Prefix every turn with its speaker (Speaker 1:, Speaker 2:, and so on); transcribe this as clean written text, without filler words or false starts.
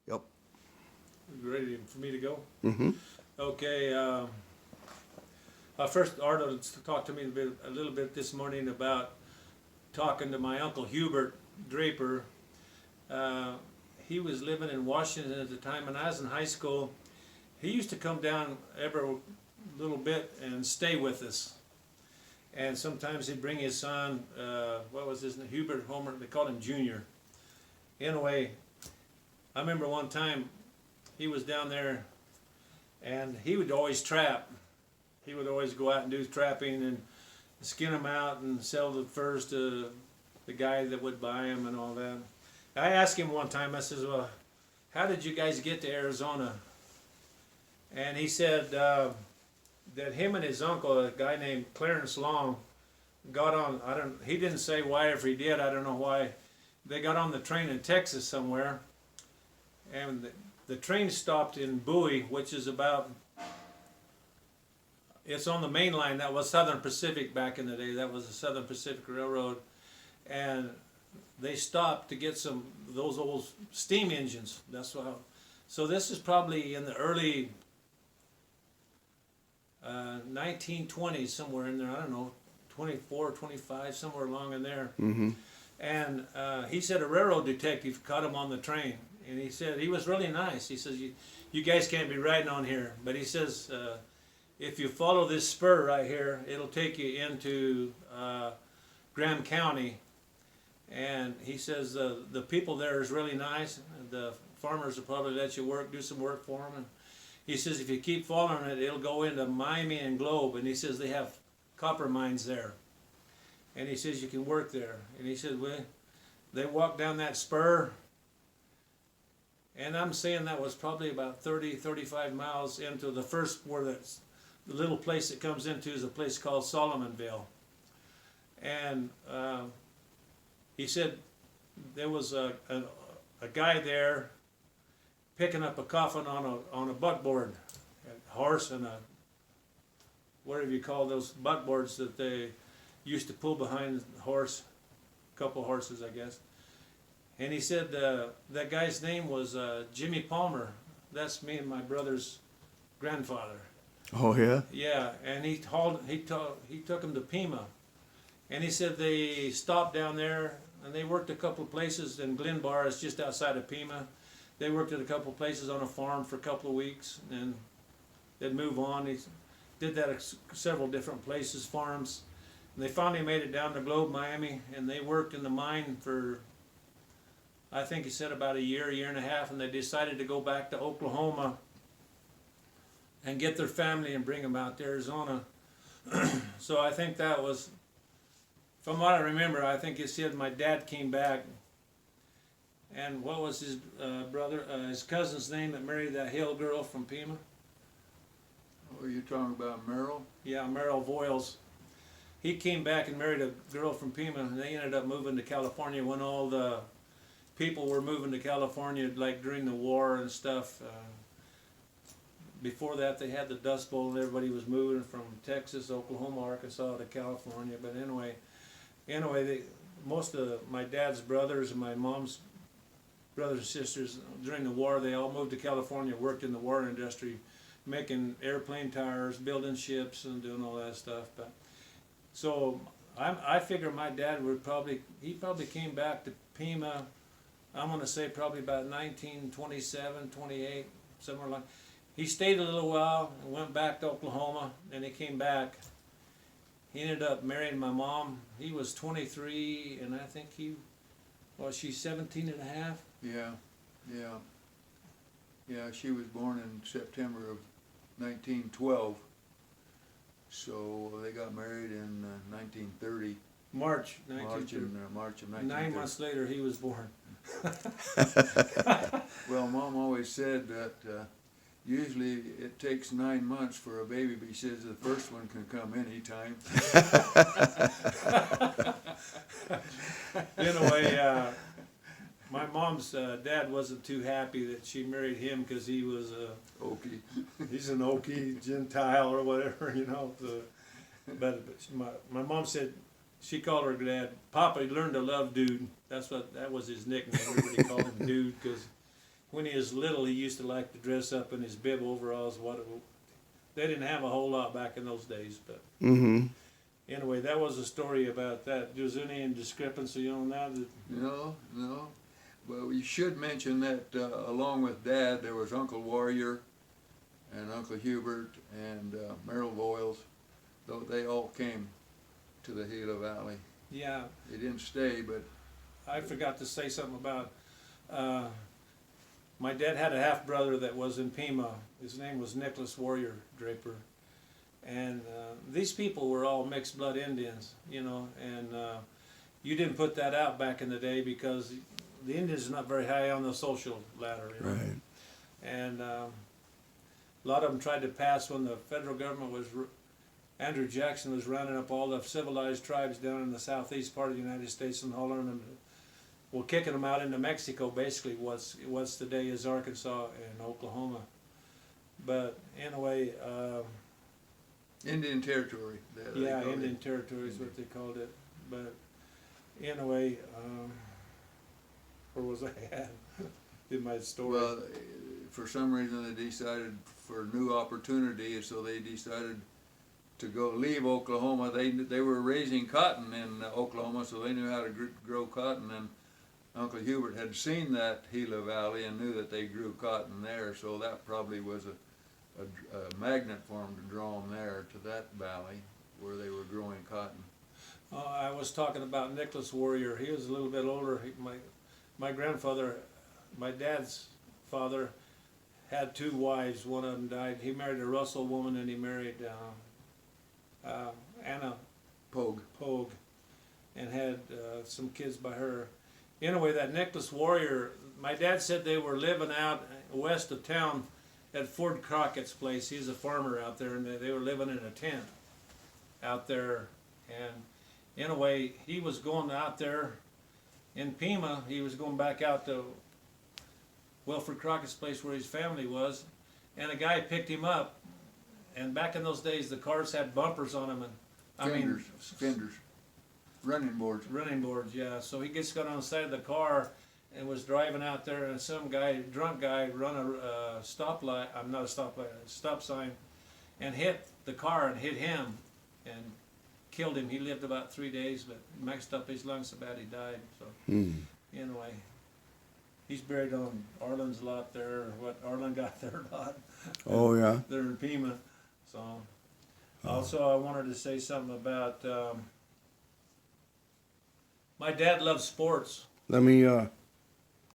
Speaker 1: Yep.
Speaker 2: You ready for me to go?
Speaker 1: Mm-hmm.
Speaker 2: Okay. First, Arnold talked to me a little bit this morning about talking to my uncle Hubert Draper. Uh, he was living in Washington at the time, and I was in high school. He used to come down every little bit and stay with us. And sometimes he'd bring his son, what was his name? Hubert Homer, they called him Junior. Anyway, I remember one time he was down there and he would always trap. He would always go out and do trapping and skin them out and sell the furs to the guy that would buy them and all that. I asked him one time, I says, well, how did you guys get to Arizona? And he said that him and his uncle, a guy named Clarence Long, got on, he didn't say why, if he did, I don't know why. They got on the train in Texas somewhere, and the train stopped in Bowie, which is about, it's on the main line. That was Southern Pacific back in the day. That was the Southern Pacific Railroad. And they stopped to get those old steam engines. That's why. So this is probably in the early 1920s, somewhere in there. I don't know, 24, 25, somewhere along in there.
Speaker 1: Mm-hmm.
Speaker 2: And he said a railroad detective caught him on the train. And he said, he was really nice. He says, you guys can't be riding on here. But he says, if you follow this spur right here, it'll take you into Graham County. And he says, the people there is really nice. The farmers will probably let you do some work for them. And he says, if you keep following it, it'll go into Miami and Globe. And he says, they have copper mines there. And he says, you can work there. And he said, well, they walked down that spur. And I'm saying that was probably about 30, 35 miles into the first, where the little place it comes into is a place called Solomonville. And he said there was a guy there picking up a coffin on a buckboard, a horse and whatever you call those buckboards that they used to pull behind the horse, a couple horses, I guess. And he said that guy's name was Jimmy Palmer. That's me and my brother's grandfather.
Speaker 1: Oh yeah.
Speaker 2: Yeah, and he took him to Pima, and he said they stopped down there and they worked a couple of places in Glenbar. It's just outside of Pima. They worked at a couple of places on a farm for a couple of weeks, and they'd move on. He did that at several different places, farms. And they finally made it down to Globe, Miami, and they worked in the mine for, I think he said about a year and a half, and they decided to go back to Oklahoma and get their family and bring them out to Arizona. So I think that was, from what I remember, I think he said my dad came back, and what was his his cousin's name that married that Hill girl from Pima?
Speaker 3: Oh, you're talking about Merrill?
Speaker 2: Yeah, Merrill Voiles. He came back and married a girl from Pima, and they ended up moving to California when all the people were moving to California, like during the war and stuff. Before that, they had the Dust Bowl, and everybody was moving from Texas, Oklahoma, Arkansas to California. But anyway, most of my dad's brothers and my mom's brothers and sisters during the war, they all moved to California, worked in the war industry, making airplane tires, building ships, and doing all that stuff. But so I figure my dad he probably came back to Pima. I'm going to say probably about 1927, 28, somewhere like. He stayed a little while and went back to Oklahoma, and he came back. He ended up marrying my mom. He was 23, and I think she's 17 and a half.
Speaker 3: Yeah. Yeah, she was born in September of 1912. So they got married in 1930.
Speaker 2: March
Speaker 3: March
Speaker 2: 1930.
Speaker 3: of 1930.
Speaker 2: 9 months later, he was born.
Speaker 3: Well, Mom always said that usually it takes 9 months for a baby, but he says the first one can come anytime.
Speaker 2: Anyway, my mom's dad wasn't too happy that she married him because he was he's an Okie Gentile or whatever, you know. But my mom said, she called her dad Papa. He learned to love Dude. That was his nickname. Everybody called him Dude because when he was little, he used to like to dress up in his bib overalls. They didn't have a whole lot back in those days, but
Speaker 1: Mm-hmm.
Speaker 2: anyway, that was a story about that. Was there any discrepancy on that?
Speaker 3: No. Well, we should mention that along with Dad, there was Uncle Warrior and Uncle Hubert and Merrill Voiles. Though they all came to the Gila Valley.
Speaker 2: Yeah,
Speaker 3: They didn't stay, but
Speaker 2: I forgot to say something about, my dad had a half brother that was in Pima. His name was Nicholas Warrior Draper. And these people were all mixed blood Indians, you know, and you didn't put that out back in the day because the Indians are not very high on the social ladder, you know.
Speaker 1: Right.
Speaker 2: And a lot of them tried to pass when the federal government was, Andrew Jackson was rounding up all the civilized tribes down in the southeast part of the United States and hauling them, well, kicking them out into Mexico, basically what's today is Arkansas and Oklahoma. But anyway,
Speaker 3: Indian Territory. They
Speaker 2: yeah,
Speaker 3: called
Speaker 2: Indian
Speaker 3: it.
Speaker 2: Territory is what they called it. But anyway, where was I at in my story?
Speaker 3: Well, for some reason they decided for new opportunity, so they decided to go leave Oklahoma. They were raising cotton in Oklahoma, so they knew how to grow cotton. And Uncle Hubert had seen that Gila Valley and knew that they grew cotton there, so that probably was a magnet for them to draw them there to that valley where they were growing cotton.
Speaker 2: I was talking about Nicholas Warrior. He was a little bit older. My grandfather, my dad's father, had two wives. One of them died. He married a Russell woman, and he married Anna
Speaker 3: Pogue.
Speaker 2: Pogue, and had some kids by her. Anyway, that Nicholas Warrior, my dad said they were living out west of town at Ford Crockett's place. He's a farmer out there, and they were living in a tent out there. And anyway, he was going out there in Pima. He was going back out to Wilfred Crockett's place where his family was, and a guy picked him up. And back in those days, the cars had bumpers on them, and
Speaker 3: Fenders, running boards.
Speaker 2: running boards, yeah. So he got on the side of the car and was driving out there, and some drunk guy, run a stop sign, and hit the car and hit him, and killed him. He lived about 3 days, but messed up his lungs so bad he died. So anyway, he's buried on Arlen's lot there. What Arlen got their lot.
Speaker 1: Oh, yeah.
Speaker 2: They're in Pima. So also I wanted to say something about my dad loves sports.
Speaker 1: Let me